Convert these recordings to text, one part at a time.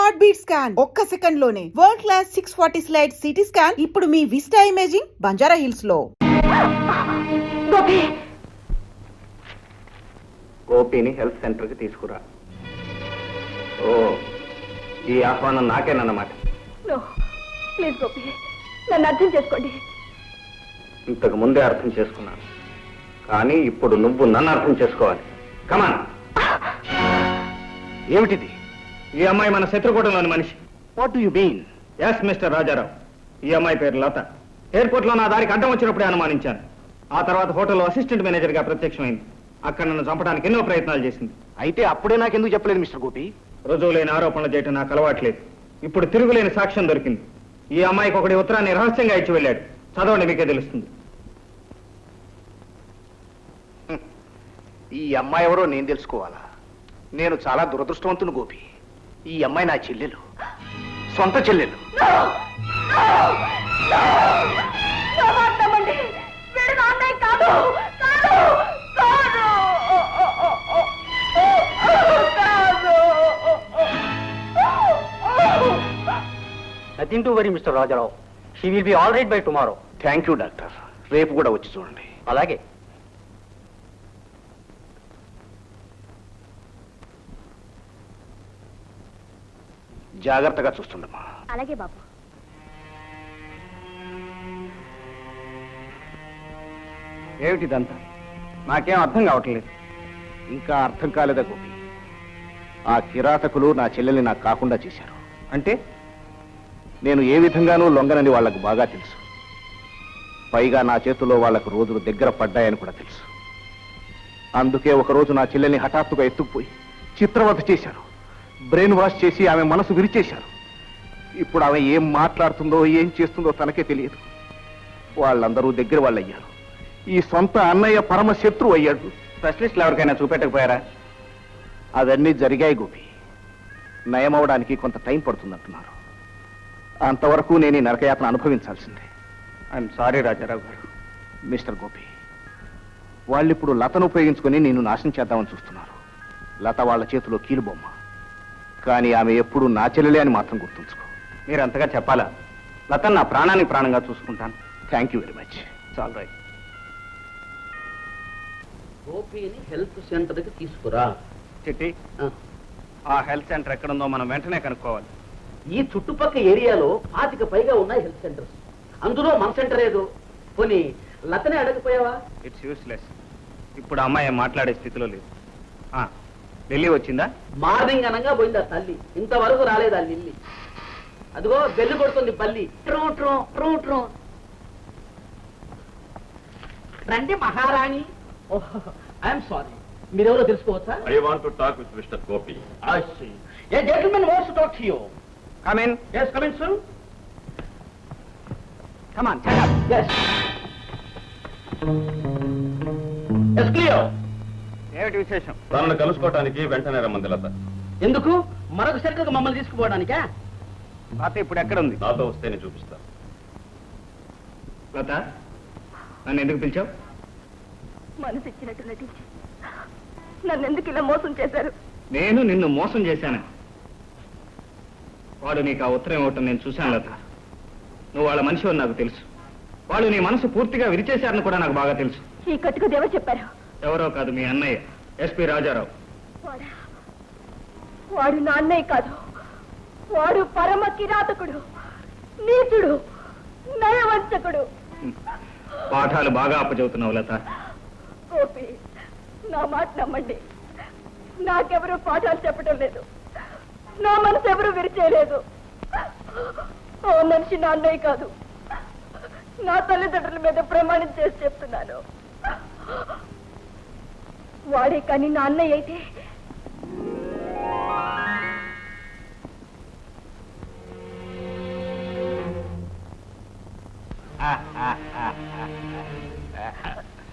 Heart beat scan ఒక్క second లోనే world class 640 slide CT scan ఇప్పుడు మీ విస్టా ఇమేజింగ్ బంజారా హిల్స్ లో. గోపిని హెల్త్ సెంటర్ కి తీసుకురా. ఓ, ఈ ఆహ్వానం నాకేనన్నమాట. ప్లీజ్ గోపి, నన్ను అర్థం చేసుకోండి. ఇంతకు ముందే అర్థం చేసుకున్నాను, కానీ ఇప్పుడు నువ్వు నన్ను అర్థం చేసుకోవాలి. కమాన్. ఏమిటిది? ఈ అమ్మాయి మన శత్రుకూటంలోని మనిషి. What do you mean? Yes mister Rajarao, ఈ అమ్మాయి పేరు లత. ఎయిర్పోర్ట్ లో నా దారికి అడ్డం వచ్చినప్పుడే అనుమానించాను. ఆ తర్వాత హోటల్లో అసిస్టెంట్ మేనేజర్ గా ప్రత్యక్షమైంది. అక్కడ నన్ను చంపడానికి ఎన్నో ప్రయత్నాలు చేసింది. అయితే అప్పుడే నాకెందుకు చెప్పలేదు మిస్టర్ గోపి? రుజువులేని ఆరోపణలు చేయటం నాకు అలవాట్లేదు. ఇప్పుడు తిరుగులేని సాక్ష్యం దొరికింది. ఈ అమ్మాయికి ఒకటి ఉత్తరాన్ని రహస్యంగా ఇచ్చి వెళ్ళాడు. చదవండి, మీకే తెలుస్తుంది. ఈ అమ్మాయి ఎవరో నేను తెలుసుకోవాలా? నేను చాలా దురదృష్టవంతును గోపి. ఈ అమ్మాయి నా చెల్లెలు, సొంత చెల్లెలు. Nothing to worry mister Rajarao. She will be all right by tomorrow. Thank you doctor. రేపు కూడా వచ్చి చూడండి. అలాగే. జాగ్రత్తగా చూస్తుండమ్మా. అలాగే బాబు. ఏమిటిదంతా? నాకేం అర్థం కావట్లేదు. ఇంకా అర్థం కాలేదా గోపి? ఆ కిరాతకులు నా చెల్లెల్ని నాకు కాకుండా చేశారు. అంటే నేను ఏ విధంగానూ లొంగనని వాళ్లకు బాగా తెలుసు. పైగా నా చేతుల్లో వాళ్లకు రోజులు దగ్గర పడ్డాయని కూడా తెలుసు. అందుకే ఒకరోజు నా చెల్లెల్ని హఠాత్తుగా ఎత్తుకుపోయి చిత్రవధ చేశారు. బ్రెయిన్ వాష్ చేసి ఆమె మనసు విరిచేశారు. ఇప్పుడు ఆమె ఏం మాట్లాడుతుందో ఏం చేస్తుందో తనకే తెలియదు. వాళ్ళందరూ దగ్గర వాళ్ళు అయ్యారు. ఈ సొంత అన్నయ్య పరమ శత్రువు అయ్యాడు. స్పెషలిస్టులు ఎవరికైనా చూపెట్టకపోయారా? అవన్నీ జరిగాయి గోపి. నయమవడానికి కొంత టైం పడుతుందంటున్నారు. అంతవరకు నేను ఈ నరకయాత్ర అనుభవించాల్సిందే. ఐఎమ్ సారీ రాజారావు గారు. మిస్టర్ గోపి, వాళ్ళిప్పుడు లతను ఉపయోగించుకొని నిన్ను నాశనం చేద్దామని చూస్తున్నారు. లత వాళ్ళ చేతిలో కీలుబొమ్మ. కానీ ఆమె ఎప్పుడు నా చెల్లెలే అని మాత్రం గుర్తుంచుకో. మీరు అంతగా చెప్పాలా? లతన్ నా ప్రాణానికి ప్రాణంగా చూసుకుంటాను. Thank you very much. చాలు రైట్. గోపిని హెల్త్ సెంటర్ కి తీసుకురా. చిట్టి, ఆ హెల్త్ సెంటర్ ఎక్కడుందో మనం వెంటనే కనుక్కోవాలి. ఈ చుట్టుపక్కల ఏరియాలో 25 పైగా ఉన్నాయి హెల్త్ సెంటర్స్. అందులో మన సెంటర్ ఏదో. పోనీ లతనే అడగపోయావా? It's useless. ఇప్పుడు అమ్మాయి మాట్లాడే స్థితిలో లేదు. ఢిల్లీ వచ్చిందా? మార్నింగ్ అనగా పోయింది ఆ తల్లి. ఇంతవరకు రాలేదు ఆ లిల్లీ. అదిగో బెల్లు కొడుతుంది బల్లి. ట్రో ట్రో ట్రో ట్రో. రండి మహారాణి. ఐఎమ్ సారీ, మీరెవరో తెలుసుకోవచ్చా? I want to talk with Mr. Gopi. I see. A gentleman wants to talk to you. Come in. Yes, come in, sir. Come on, stand up. Yes. Yes, clear. ఏమిటి విశేషం? తనను కలుసుకోవటానికి వెంటనే రమ్మంది లత. ఎందుకు? మరొక సెంటర్కి మమ్మల్ని తీసుకుపోవడానికా? లత ఇప్పుడు ఎక్కడ ఉంది? నాతో వస్తేనే చూపిస్తా. లత, నన్ను ఎందుకు పిలిచావు? మనసు ఇచ్చినట్టు నటించి నన్ను ఎందుకు ఇలా మోసం చేశారు? నేను నిన్ను మోసం చేశాను. వాడు నీకు ఆ ఉత్తరం ఇవ్వటం నేను చూశాను లత. నువ్వు వాళ్ళ మనిషి అని నాకు తెలుసు. వాళ్ళు నీ మనసు పూర్తిగా విరిచేశారని కూడా నాకు బాగా తెలుసు. ఈ కట్టుకు దేవ చెప్పారు. ఎవరో కాదు, మీ అన్నయ్య ఎస్పీ రాజారావు. వాడు నా అన్నయ్య కాదు. వాడు పరమ కిరాతకుడు, నీచుడు, నయవంచకుడు. పాఠాలు బాగా అప్పచెబుతున్నావు లత. గోపి, నా మాట నమ్మండి. నాకెవరూ పాఠాలు చెప్పడం లేదు. నా మనసు ఎవరు విరిచేయలేదు. ఓ మనిషి నా అన్నయ్య కాదు. నా తల్లిదండ్రుల మీద ప్రమాణం చేసి చెప్తున్నాను. వాడే కానీ నా అన్నయ్య అయితే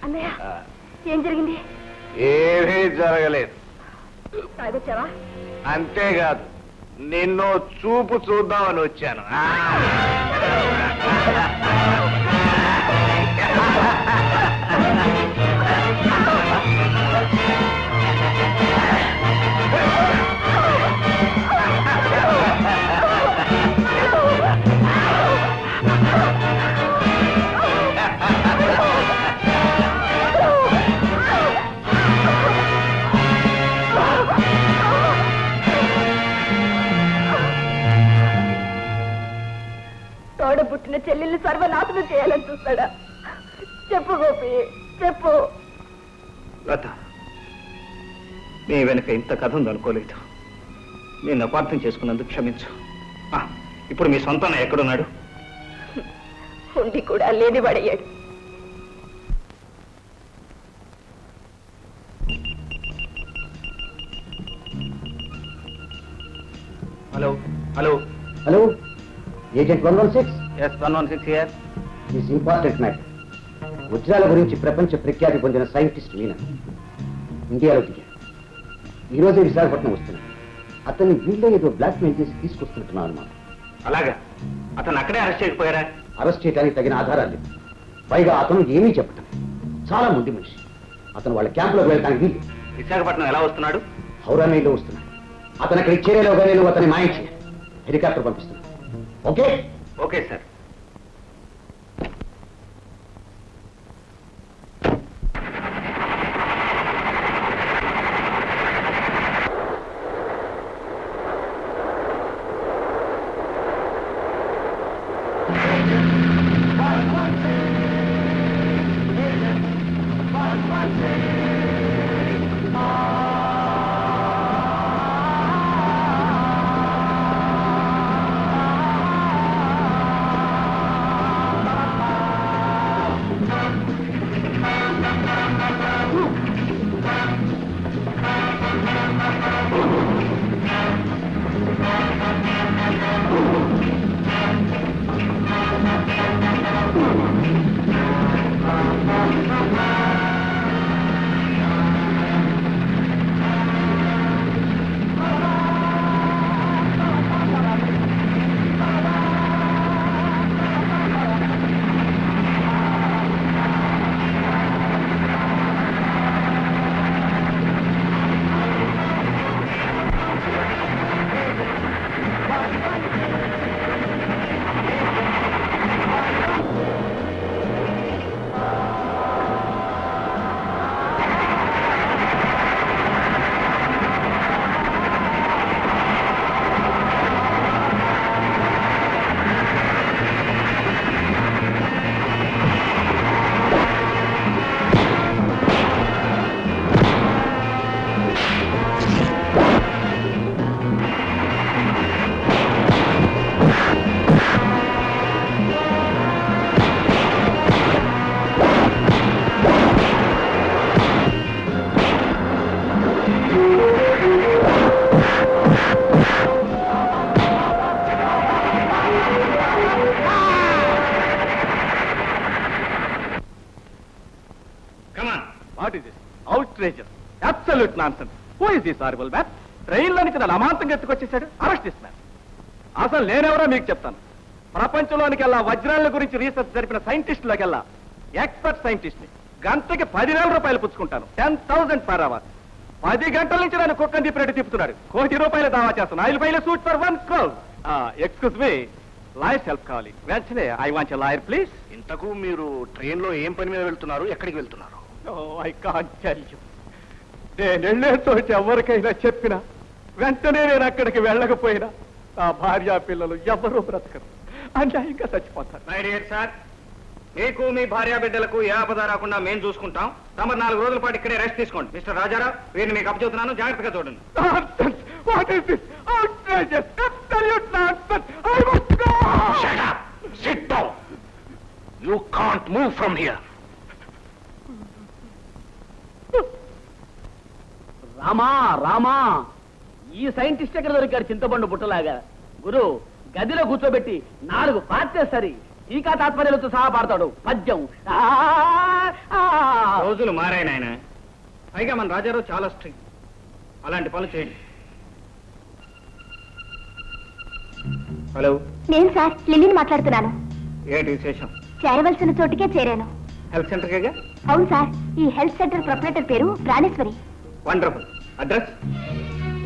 అన్నయ్య, ఏం జరిగింది? ఏమీ జరగలేదు. తాగొచ్చావా? అంతేకాదు, నిన్ను చూపు చూద్దామని వచ్చాను. పుట్టిన చెల్లెల్ని సర్వనాశనం చేయాలని చూస్తాడా? చెప్పు గోపి, చెప్పు. లత, మీ వెనక ఇంత కథ ఉందనుకోలేదు. నేను అపార్థం చేసుకున్నందుకు క్షమించు. ఇప్పుడు మీ సొంత ఎక్కడున్నాడు? ఉండి కూడా లేని పడయ్యాడు. Hello hello hello, agent 116. Yes 116 here. This important matter. వజ్రాల గురించి ప్రపంచ ప్రఖ్యాతి పొందిన సైంటిస్ట్ మీనా ఇండియాలో దిగారు. ఈ రోజే విశాఖపట్నం వస్తున్నారు. అతన్ని వీళ్ళే ఏదో బ్లాక్ మెయిల్ చేసి తీసుకొస్తున్నట్టున్నారు అన్నమాట. అలాగా? అతను అక్కడే అరెస్ట్ చేయకపోయారా? అరెస్ట్ చేయడానికి తగిన ఆధారాలు లేవు. పైగా అతను ఏమీ చెప్పటం. చాలా ముందు మనిషి. అతను వాళ్ళ క్యాంపులోకి వెళ్ళడానికి వీలు. విశాఖపట్నం ఎలా వస్తున్నాడు? హౌరా మెయిల్లో వస్తున్నాడు. అతను అక్కడికి చేరేలోగా నేను అతన్ని మాయం చేయాలి. హెలికాప్టర్ పంపిస్తున్నాను. Okay? Okay sir. Absolute nonsense. Who is this horrible man? ట్రైన్లో నుంచి నన్ను అమాంతంగా ఎత్తుకొచ్చేసాడు. అరెస్ట్ చేస్తున్నాను. అసలు నేనెవరో మీకు చెప్తాను. ప్రపంచంలోనికెల్లా వజ్రాల గురించి రీసెర్చ్ జరిపిన సైంటిస్టులకెల్లా ఎక్స్పర్ట్ సైంటిస్ట్ ని. గంటకి 10,000 రూపాయలు పుచ్చుకుంటాను. 10,000 per hour. 10 గంటల నుంచి నన్ను కుక్కని తిప్పినట్టు తిప్పుతున్నాడు. ₹1,00,00,000 దావా చేస్తాను. I will file a suit for 1 crore. Excuse me, lawyers help కావాలి. వెంటనే I want a lawyer please. ఇంతకు మీరు ట్రైన్లో ఏం పని మీద వెళ్తున్నారు? ఎక్కడికి వెళ్తున్నారు? I can't tell you. నేను వెళ్ళేతోటి ఎవరికైనా చెప్పినా వెంటనే నేను అక్కడికి వెళ్ళకపోయినా నా భార్య పిల్లలు ఎవరూ బ్రతకరు. అన్యాయంగా చచ్చిపోతారు. మై డియర్ సార్, మీకు మీ భార్య బిడ్డలకు ఏ ఆపద రాకుండా మేము చూసుకుంటాం. తమరు 4 రోజుల పాటు ఇక్కడే రెస్ట్ తీసుకోండి. మిస్టర్ రాజారావు, వీరిని మీకు అప్పచెబుతున్నాను, జాగ్రత్తగా చూడండి. What is this? Outrageous! Absolute nonsense! I must go! Shut up! Sit down! You can't move from here. Rama Rama, ఈ సైంటిస్ట్ ఎక్కడ దొరికాడు చింతపండు బుట్టలాగా? గురు, గదిలో కూర్చోబెట్టి 4 పార్చేసరి టీకా తాత్పర్యాలతో సహా పాడతాడు పద్యం. రోజులు మారాయి నాయన. పైగా మన రాజారావు చాలా స్ట్రిక్ట్. అలాంటి పనులు చేయండి. హలో, నేను సార్ లిల్లీని మాట్లాడుతున్నాను. ఏంటి విశేషం? చేరవలసిన చోటుకే చేరాను. హెల్త్ సెంటర్కేగా? అవును సార్, ఈ హెల్త్ సెంటర్ ప్రొపరేటర్ పేరు Praneshwari. Wonderful. Address?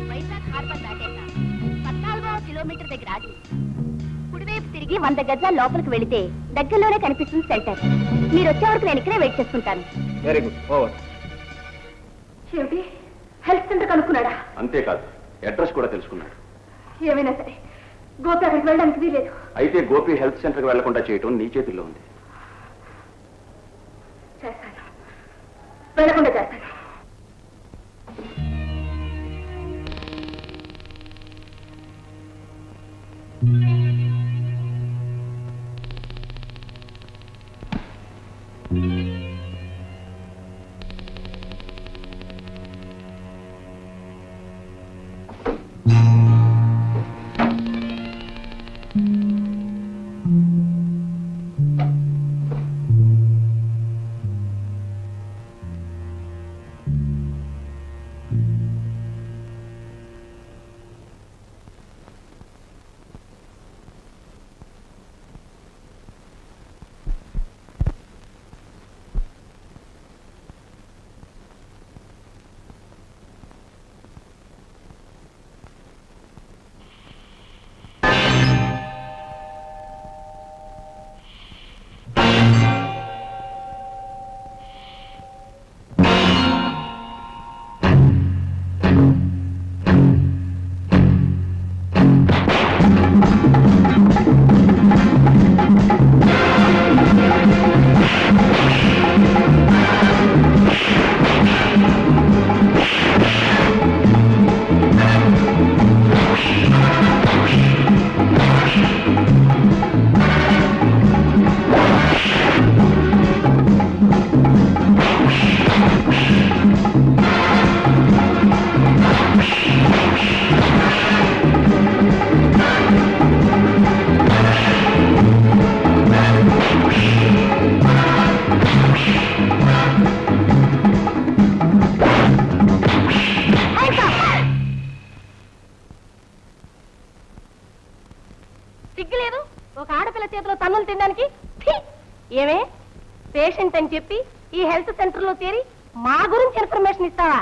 Vizag harbour దాటాక 14వ కిలోమీటర్ దగ్గర ఆగి కుడివైపు తిరిగి 100 గజాల లోపలికి వెళితే దగ్గరలోనే కనిపిస్తుంది సెంటర్. మీరు వచ్చే వరకు నేను ఇక్కడే వెయిట్ చేసుకుంటాను. Very good. ఓవర్. ఏమిటి, హెల్త్ సెంటర్ కనుక్కున్నాడా? అంతేకాదు, అడ్రస్ కూడా తెలుసుకున్నాడు. ఏమైనా సరే గోపి అక్కడికి వెళ్ళడానికి వీలేదు. అయితే గోపి హెల్త్ సెంటర్కి వెళ్లకుండా చేయటం నీ చేతుల్లో ఉంది. చేస్తాను, వెళ్ళకుండా చేస్తాను. సిగ్గులేదు ఒక ఆడపిల్ల చేతిలో తన్నులు తినడానికి? ఏమే పేషెంట్ అని చెప్పి ఈ హెల్త్ సెంటర్ లో చేరి మా గురించి ఇన్ఫర్మేషన్ ఇస్తావా?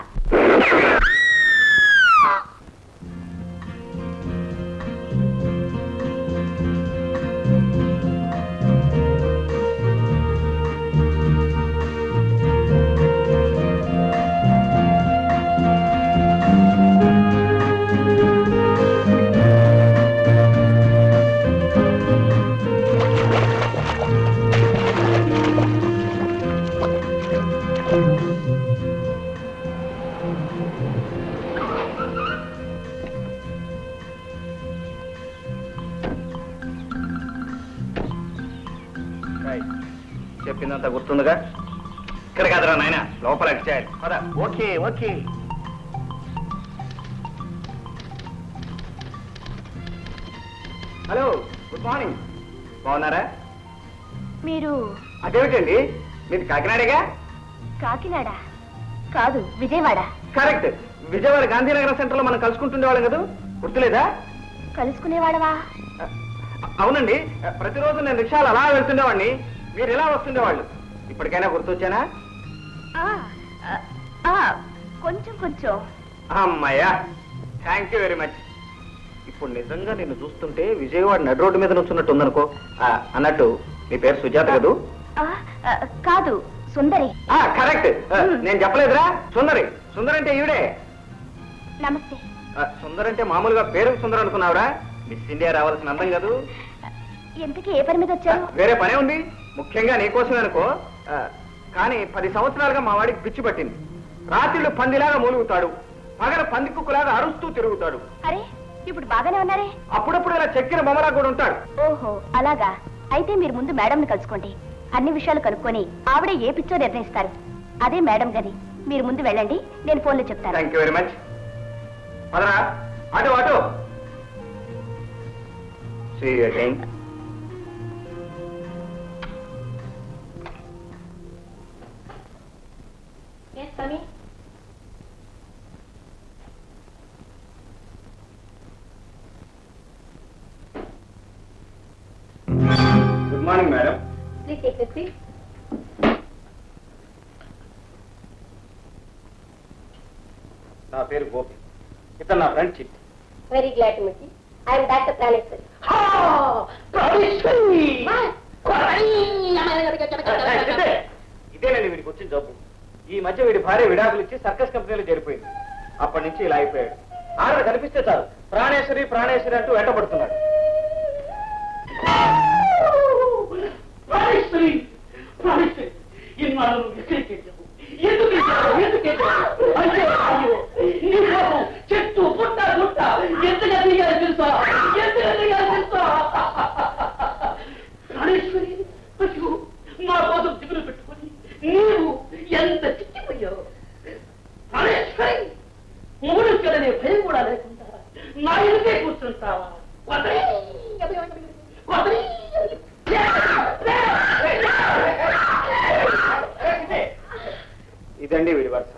చెప్పిందంతా గుర్తుందిగా? ఇక్కడ కాదురా నాయన, లోపలికి చేయాలి. పద. Okay okay. Hello, good morning. బాగున్నారా? మీరు అదేమిటండి, మీది కాకినాడేగా? కాకినాడ కాదు, విజయవాడ. కరెక్ట్. విజయవాడ గాంధీనగర్ సెంటర్ లో మనం కలుసుకుంటుండేవాళ్ళం కదా, గుర్తులేదా? కలుసుకునేవాడవా? అవునండి, ప్రతిరోజు నేను రిక్షాలు అలా వెళ్తుండేవాడిని, మీరు ఇలా వస్తుండేవాళ్ళు. ఇప్పటికైనా గుర్తొచ్చానా? కొంచెం కొంచెం. అమ్మాయ్యా, థ్యాంక్ యూ వెరీ మచ్. ఇప్పుడు నిజంగా నిన్ను చూస్తుంటే విజయవాడ నడి రోడ్డు మీద నుంచున్నట్టు ఉందనుకో. అన్నట్టు నీ పేరు సుజాత కదూ? కాదు, సుందరి. కరెక్ట్. నేను చెప్పలేదురా, సుందరి. సుందరి అంటే ఈవిడే. నమస్తే. సుందర్ అంటే మామూలుగా పేరు సుందర్ అనుకున్నావురా? మిస్ ఇండియా రావాల్సిన అందం కాదు. ఎందుకు, ఏ పని మీద వచ్చారు? వేరే పనే ఉంది, ముఖ్యంగా నీకోసమే అనుకో. కానీ 10 సంవత్సరాలుగా మా వాడికి పిచ్చి పట్టింది. రాత్రిళ్ళు పందిలాగా మూలుగుతాడు, పగల పంది కుక్కలాగా అరుస్తూ తిరుగుతాడు. అరే, ఇప్పుడు బాగానే ఉన్నారే? అప్పుడప్పుడు ఇలా చెక్కిన బొమ్మలా కూడా ఉంటాడు. ఓహో, అలాగా. అయితే మీరు ముందు మేడంని కలుసుకోండి. అన్ని విషయాలు కనుక్కొని ఆవిడే ఏ పిచ్చో నిర్ణయిస్తారు. అదే మేడం గది. మీరు ముందు వెళ్ళండి, నేను ఫోన్లో చెప్తాను. Thank you very much. పదరా, అటు అటు. See you again. Yes, Tommy. Good morning madam. Please take the seat. నా పేరు గోపి, ఇతను నా ఫ్రెండ్ చిట్టి. Very glad to meet you. I am Dr. Praneshwari. ఇదేనండి వీడికి వచ్చిన జబ్బు. ఈ మధ్య వీడి భార్య విడాకులు ఇచ్చి సర్కస్ కంపెనీలో చేరిపోయింది. అప్పటి నుంచి ఇలా అయిపోయాడు. ఆవిడ కనిపిస్తే చాలు ప్రాణేశ్వరి ప్రాణేశ్వరి అంటూ వెంటబడుతున్నాడు. ప్రాణేశ్వరి ప్రాణేశ్వరి ఇన్నాళ్ళు నువ్వు ఎక్కడికి వెళ్ళావు? ఎందుకు వెళ్ళావు? ఎందుకు వెళ్ళావు? అయ్యో అయ్యో నీ కోపం చెట్టు పుట్ట గుట్ట ఎంతగా దిగాలి తెలుసా? ఎంతగా దిగాలి తెలుసా? ప్రాణేశ్వరి అయ్యో నా కోసం దిగులు పెట్టుకొని నీవు ఎంత చిక్కిపోయావు. ప్రాణేశ్వరి మూడుకెళ్ళనే భయం కూడా లేకుండా నా ఇంటికే కూర్చుంటావా? ఇదండి వీడి వరుస.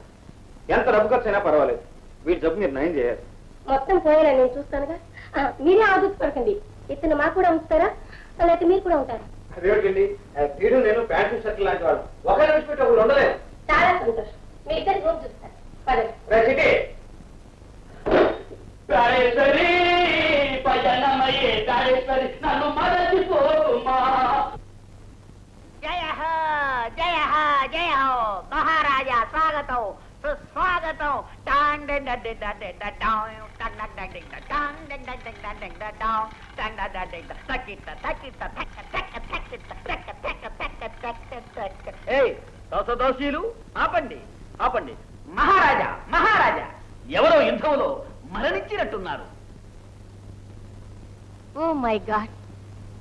ఎంత డబ్బు ఖర్చు అయినా పర్వాలేదు, వీడి జబ్బు మీరు నయం చేయాలి. మొత్తం పోయేలా నేను చూస్తానుగా. మీరే ఆదుకోపడకండి. ఇతను మాకు కూడా ఉంచుతారా, లేకపోతే మీరు కూడా ఉంటారా? అదేమిటండి, వీడు నేను ప్యాంటు షర్ట్ లాంటి వాళ్ళు ఒకే నిమిషం పెట్టి ఒకరు ఉండలేదు. చాలా సంతోషం. మీ ఇద్దరు రూమ్ చూస్తారు. పదండి. ప్రాణేశ్వరి పయనమయ్యే ప్రాణేశ్వరి నన్ను మరచిపోమా. జయ హో జయ హో జయ హో మహారాజా స్వాగతం సుస్వాగతం. దోషీలు ఆపండి ఆపండి. మహారాజా మహారాజా ఎవరో యుద్ధంలో మరణించినట్టున్నారు. Oh my god,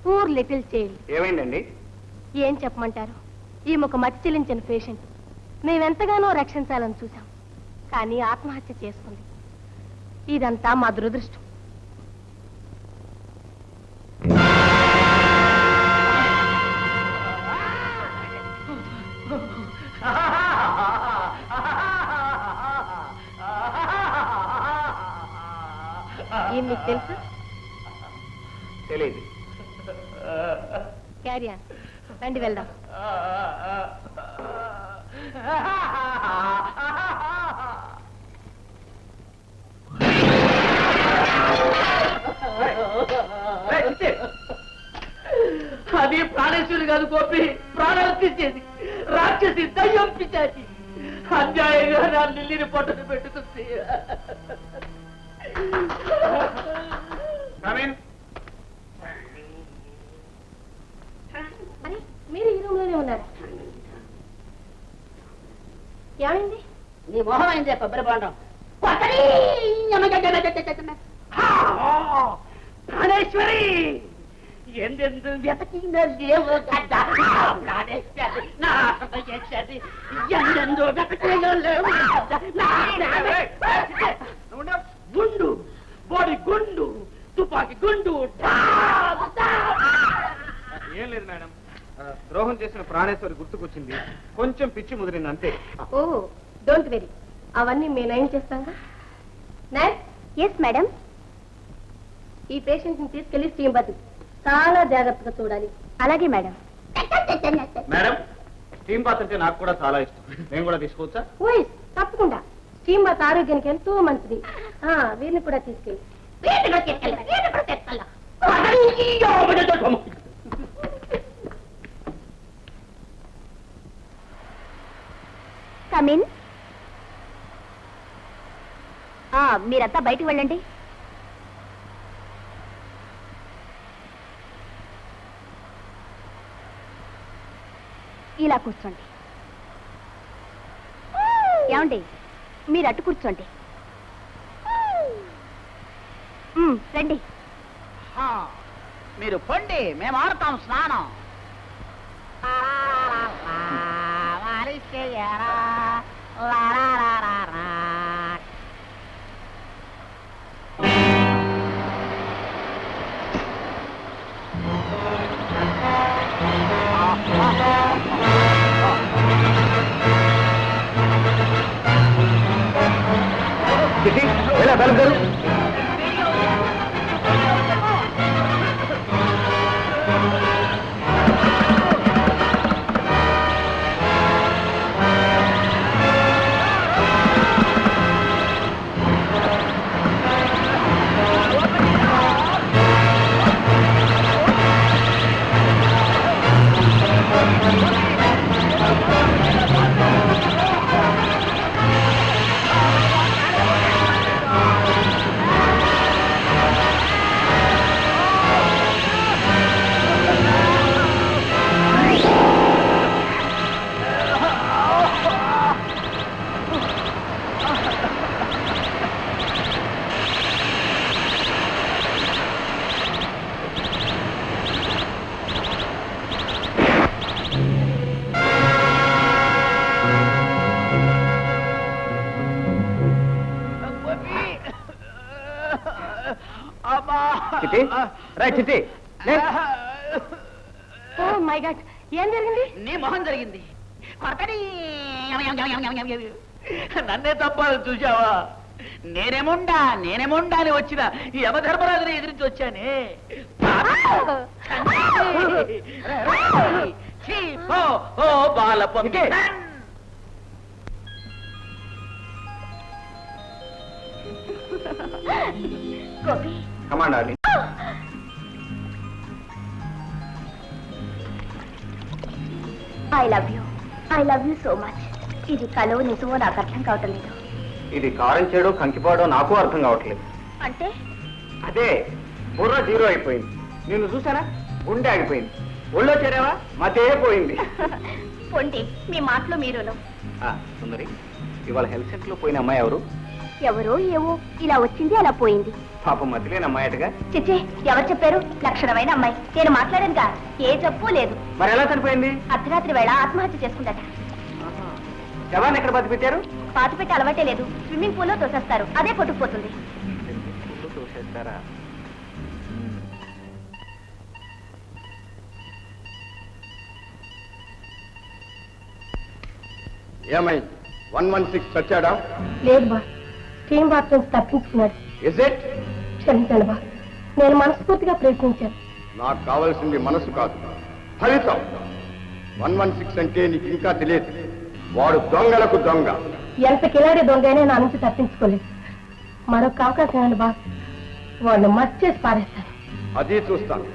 poor little child. ఏమైందండి? ఏం చెప్పమంటారు? ఈ ఒక మతి చెల్లించిన పేషెంట్ మేమెంతగానో రక్షించాలని చూశాం, కానీ ఆత్మహత్య చేసుకుంది. ఇదంతా మా దురదృష్టం. ఏం మీకు తెలుసు? తెలియదు. క్యారియర్ రండి వెళ్దాం. అది ప్రాణేశ్వరి కాదు గోపి, ప్రాణాలు తీసేది రాక్షసి దయ్యం పిచ్చాచి. అన్యాయంగా నా నిల్లిని పొట్టను పెట్టుకుంది. అరే, మీరు ఈ రూమ్ లోనే ఉన్నారు. ఏమైంది? నీ మొహం అయిందే కొబ్బరి బాండం. ప్రాణేశ్వరి ఎందెందు వెతకిందో లేవో గడ్డ. ప్రాణేశ్వరి నా చేసేది ఎందెందు వెతకిందో లేవో గుండు బాడీ గుండు తుపాకి గుండు. ఏం లేదు మేడం, ద్రోహం చేసిన ప్రాణేశ్వరి గుర్తుకొచ్చింది, కొంచెం పిచ్చి ముదిరింది అంతే. ఓ డోంట్ వెరీ, అవన్నీ మేము నయం చేస్తాం. నైట్. Yes madam. ఈ పేషెంట్ ని తీసుకెళ్లి స్టీమ్ బతు చాలా జాగ్రత్తగా చూడాలి. అలాగే మేడం. మేడం, స్టీమ్ బాత్ అంటే నాకు కూడా చాలా ఇష్టం, నేను కూడా తీసుకోవచ్చా? ఓయ్ తప్పకుండా. స్టీమ్ బాత్ ఆరోగ్యానికి ఎంతో మంచిది. వీరిని కూడా తీసుకెళ్ళి. కమిన్. మీరంతా బయటికి వెళ్ళండి. ఇలా కూర్చోండి. ఏమండి, మీరు అటు కూర్చోండి. రండి. మీరు పొండి, మేము ఆడతాం స్నానం. బెల్లం చిట్టి రా చిట్టి లే. ఓ మై గాడ్, ఏం జరిగింది? నీ మొహం జరిగింది. కొరకని నన్నే తప్పాలని చూసావా? నేనేముండా అని వచ్చిన ఈ యమధర్మరాజుని ఎదిరించి వచ్చానే. ఛీ, పో, ఓ బాలపంపి. Gopi, command darling. I love you so much. ఇది కలవు నిజమో నాకు అర్థం కావటం లేదు. ఇది కారం చేయడం కంకిపోవడం నాకు అర్థం కావట్లేదు. అంటే అదే బుర్ర జీరో అయిపోయింది. నిన్ను చూసానా గుండె ఆగిపోయింది. ఒళ్ళో చేరావా మతే పోయింది. పొండి, మీ మాటలో మీరును. సుందరి, ఇవాళ హెల్త్ సెంటర్ లో పోయిన అమ్మాయి ఎవరు? ఎవరో ఏవో ఇలా వచ్చింది అలా పోయింది. పాపం మధ్యలేని అమ్మాయి అటగా. చిచ్చే, ఎవరు చెప్పారు? లక్షణమైన అమ్మాయి. నేను మాట్లాడానుగా, ఏ జబ్బు లేదు. మరి ఎలా చనిపోయింది? అర్ధరాత్రి వేళ ఆత్మహత్య చేసుకుందట. శవాన్ని ఎక్కడ బతి పెట్టారు? పాతి పెట్టి అలవాటే లేదు. స్విమ్మింగ్ పూల్ లో తోసేస్తారు, అదే కొట్టుకుపోతుంది. చూసేస్తారా? ఏమైంది? 116 చచ్చాడా? లేదు బా, స్టీమ్ బాత్ నుంచి తప్పించుకున్నాడు. Is it? క్షమించండి బా, నేను మనస్ఫూర్తిగా ప్రయత్నించాను. నాకు కావాల్సింది మనసు కాదు, ఫలితం. 116 అంటే నీకు ఇంకా తెలియదు. వాడు దొంగలకు దొంగ. ఎంత కిలాడి దొంగైనా నా నుంచి తప్పించుకోలేదు. మరొక అవకాశం ఇవ్వండి బా, వాడిని మర్చేసి పారేస్తాను. అది చూస్తాను.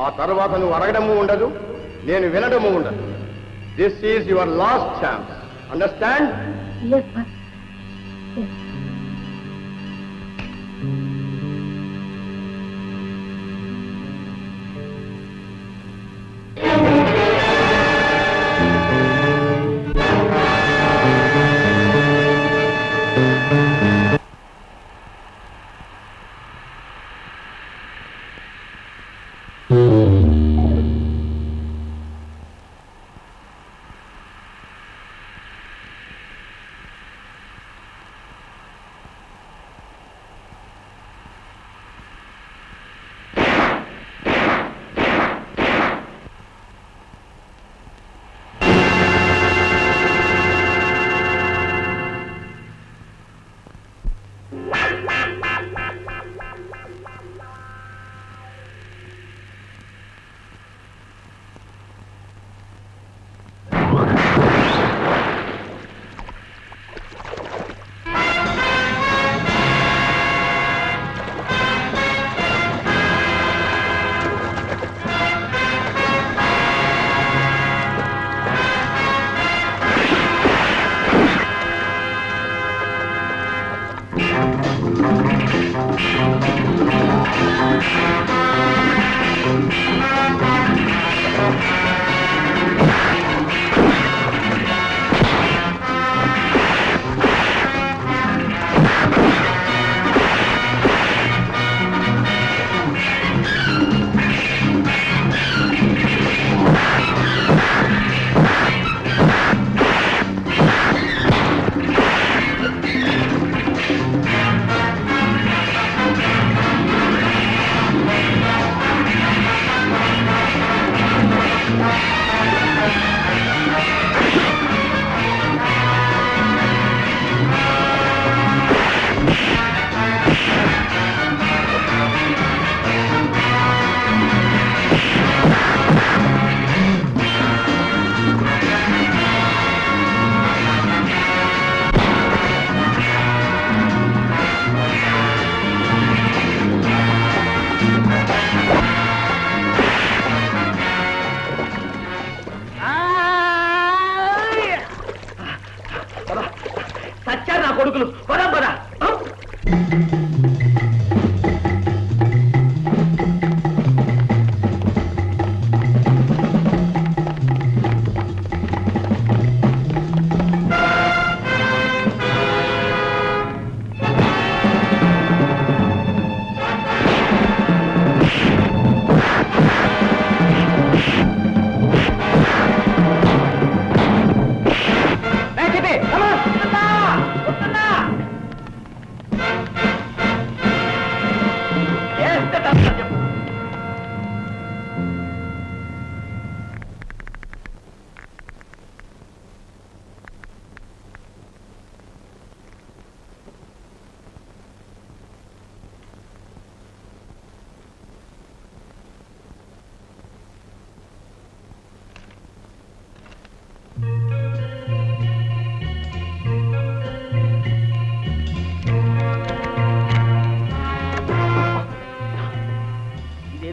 ఆ తర్వాత నువ్వు అడగడము ఉండదు, నేను వినడము ఉండదు. This is your last chance. Understand? Yes బా.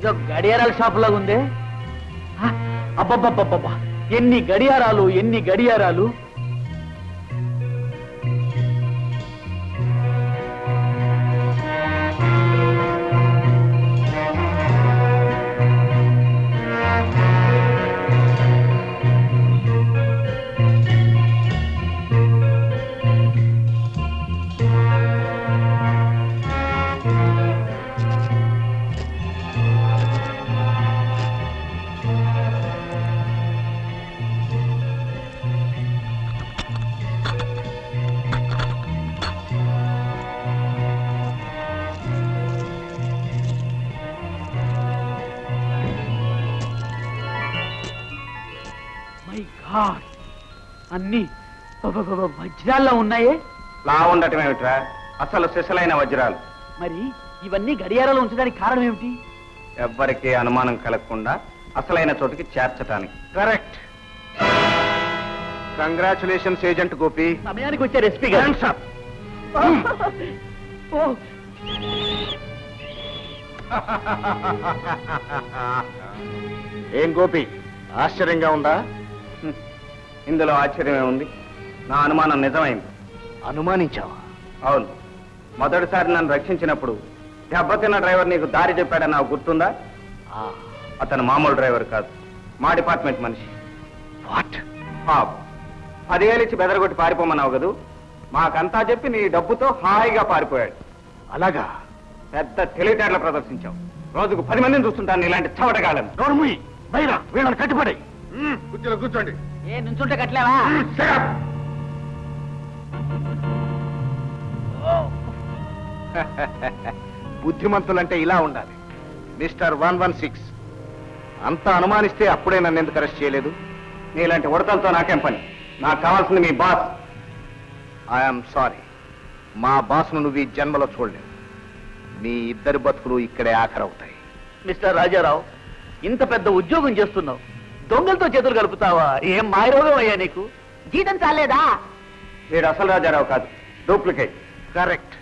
ఇదేదో గడియారాల షాప్ లాగా ఉందే. అబ్బబ్బబ్బబ్బబ్బా, ఎన్ని గడియారాలు, ఎన్ని గడియారాలు. అన్ని వజ్రాల్లో ఉన్నాయే. లా ఉండటం ఏమిట్రా, అసలు సిసలైన వజ్రాలు. మరి ఇవన్నీ గడియారాలు ఉంచడానికి కారణం ఏమిటి? ఎవ్వరికీ అనుమానం కలగకుండా అసలైన చోటుకి చేర్చటానికి. కరెక్ట్. Congratulations agent Gopi. సమయానికి వచ్చారు ఎస్పీ గారు. ఏం గోపి, ఆశ్చర్యంగా ఉందా? ఇందులో ఆశ్చర్యమే ఉంది. నా అనుమానం నిజమైంది. అనుమానించావా? అవును. మొదటిసారి నన్ను రక్షించినప్పుడు దెబ్బతిన్న డ్రైవర్ నీకు దారి చెప్పాడని నాకు గుర్తుందా? అతను మామూలు డ్రైవర్ కాదు, మా డిపార్ట్మెంట్ మనిషి. వాట్? 10,000 ఇచ్చి బెదరగొట్టి పారిపోమన్నావు కదూ, మాకంతా చెప్పి నీ డబ్బుతో హాయిగా పారిపోయాడు. అలాగా? పెద్ద తెలివితేటలు ప్రదర్శించావు. రోజుకు 10 మందిని చూస్తుంటాను ఇలాంటి చవటగాళ్ళని. నోర్ముయ్, బైరా, వీళ్ళని కట్టుబడి. కుర్చీలో కూర్చోండి. ఏ నుంచుంటే కట్టలేవా? బుద్ధిమంతులంటే ఇలా ఉండాలి. మిస్టర్ 116, అంతా అనుమానిస్తే అప్పుడే నన్ను ఎందుకు అరెస్ట్ చేయలేదు? నీలాంటి ఉడతలతో నాకేం పని? నాకు కావాల్సింది మీ బాస్. ఐఎమ్ సారీ, మా బాస్ను నువ్వు ఈ జన్మలో చూడలేవు. మీ ఇద్దరి బతుకులు ఇక్కడే ఆఖరవుతాయి. మిస్టర్ రాజారావు, ఇంత పెద్ద ఉద్యోగం చేస్తున్నావు, దొంగలతో చేతులు కలుపుతావా? ఏం మాయరోగం అయ్యా నీకు? జీతం చాలేదా? వీడు అసలు రాజారావు కాదు, డూప్లికేట్. కరెక్ట్.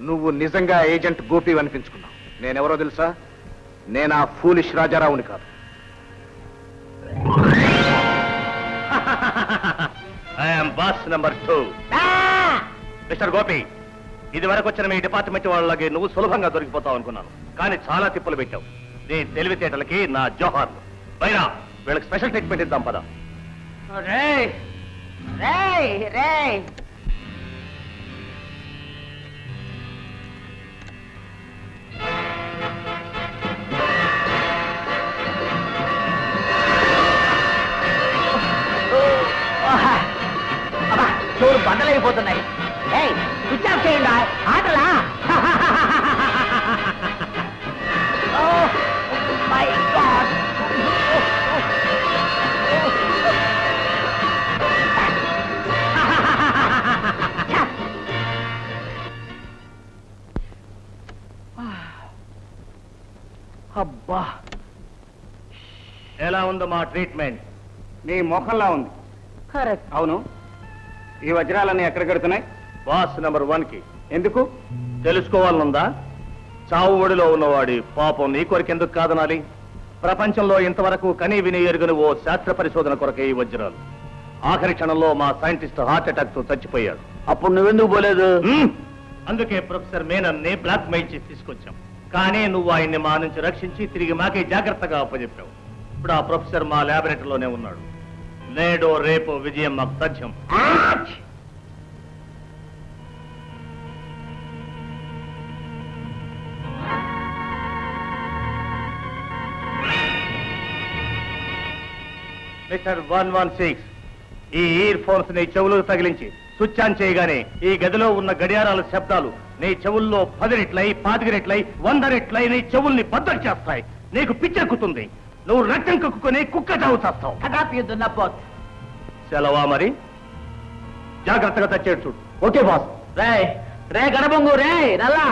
నువ్వు నిజంగా ఏజెంట్ గోపి అనిపించుకున్నావు. నేనెవరో తెలుసా? నేను ఆ ఫూలిష్ రాజారావుని కాదు. I'm boss number 2. Mister Gopi, ఇది వరకు వచ్చిన మీ డిపార్ట్మెంట్ వాళ్ళకి నువ్వు సులభంగా దొరికిపోతావు అనుకున్నాను, కానీ చాలా తిప్పులు పెట్టావు. నీ తెలివితేటలకి నా జోహార్లు. పైన వీళ్ళకి స్పెషల్ ట్రీట్మెంట్ ఇద్దాం పద. చూడు బండలైపోతున్నాయి. స్విచ్ ఆఫ్ చేయండి ఆటలా. My God. అబ్బా, ఎలా ఉందో మా ట్రీట్మెంట్? నీ ముఖంలా ఉంది. కరెక్ట్. అవును, ఈ వజ్రాలన్నీ ఎక్కడ కడుతున్నాయి? బాస్ నెంబర్ 1కి. ఎందుకు తెలుసుకోవాలనుందా? చావు ఒడిలో ఉన్నవాడి పాపం నీ కొరకెందుకు కాదనాలి? ప్రపంచంలో ఇంతవరకు కనీ విని ఎరుగని ఓ శాస్త్ర పరిశోధన కొరకే ఈ వజ్రాలు. ఆఖరి క్షణంలో మా సైంటిస్ట్ హార్ట్ అటాక్ తో చచ్చిపోయాడు. అప్పుడు నువ్వెందుకు పోలేదు? అందుకే ప్రొఫెసర్ మేనన్ ని బ్లాక్ మెయిల్ చేసి తీసుకొచ్చాం. కానీ నువ్వు ఆయన్ని మా నుంచి రక్షించి తిరిగి మాకే జాగ్రత్తగా అప్పచెప్పావు. ఇప్పుడు ఆ ప్రొఫెసర్ మా ల్యాబొరేటరీలోనే ఉన్నాడు. నేడో రేపు విజయం మాకు తథ్యం. మిస్టర్ 116, ఈ ఇయర్ ఫోన్స్ నీ చెవులకు తగిలించి స్విచ్ ఆన్ చేయగానే ఈ గదిలో ఉన్న గడియారాల శబ్దాలు నీ చెవుల్లో 10 రెట్లై 25 రెట్లై 100 రెట్లై నీ చెవుల్ని బద్దలు చేస్తాయి. నీకు పిచ్చెక్కుతుంది. నువ్వు రక్తం కక్కుని కుక్క చావు చేస్తావు. సెలవా మరి? జాగ్రత్తగా తచ్చేడు చూడు. Okay boss. రే రే గడబొంగు రే నల్లా.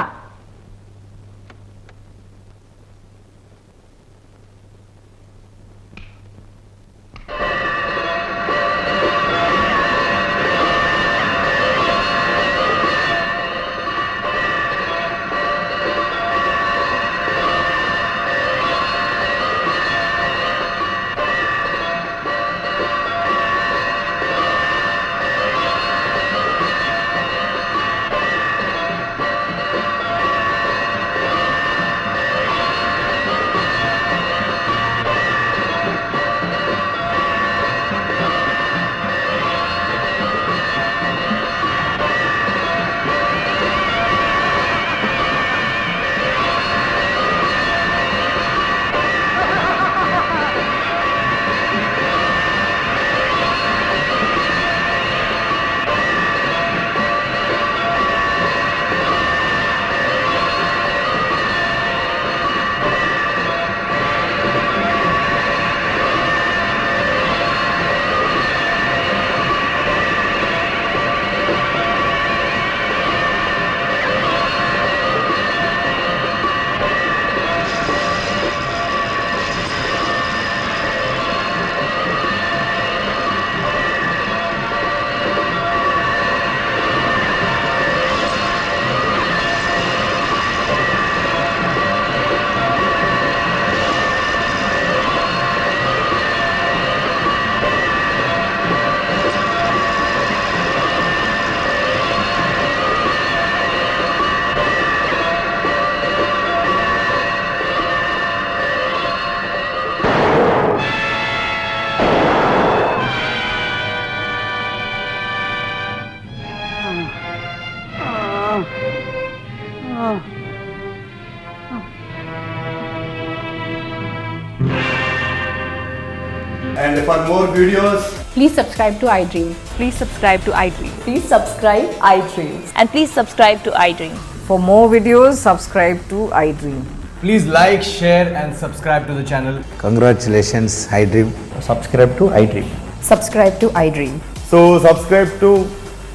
And for more videos, Please subscribe to iDream. Please subscribe to iDream. Please subscribe iDream. And please subscribe to iDream. For more videos, subscribe to iDream. Please like, share and subscribe to the channel. Congratulations, iDream. Subscribe to iDream. Subscribe to iDream. so subscribe to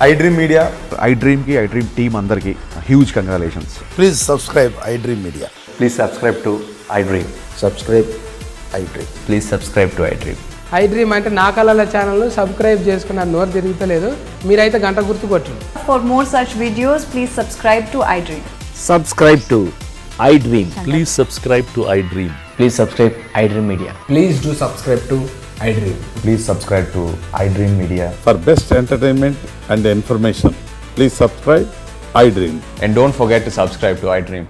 iDream Media. iDream కి iDream team అందరికి huge congratulations. Please subscribe iDream Media. Please subscribe to iDream. Subscribe iDream. Please subscribe to iDream. iDream అంటే నా కళల channel subscribe చేసుకున్న నోరు తిరుగుతలేదు, మీరైతే గంట గుర్తు కొట్టండి. For more such videos, please subscribe to iDream. Subscribe to iDream. Please subscribe to iDream. Please subscribe iDream Media. Please do subscribe to iDream. Please subscribe to iDream Media. For best entertainment and information, please subscribe iDream. And don't forget to subscribe to iDream.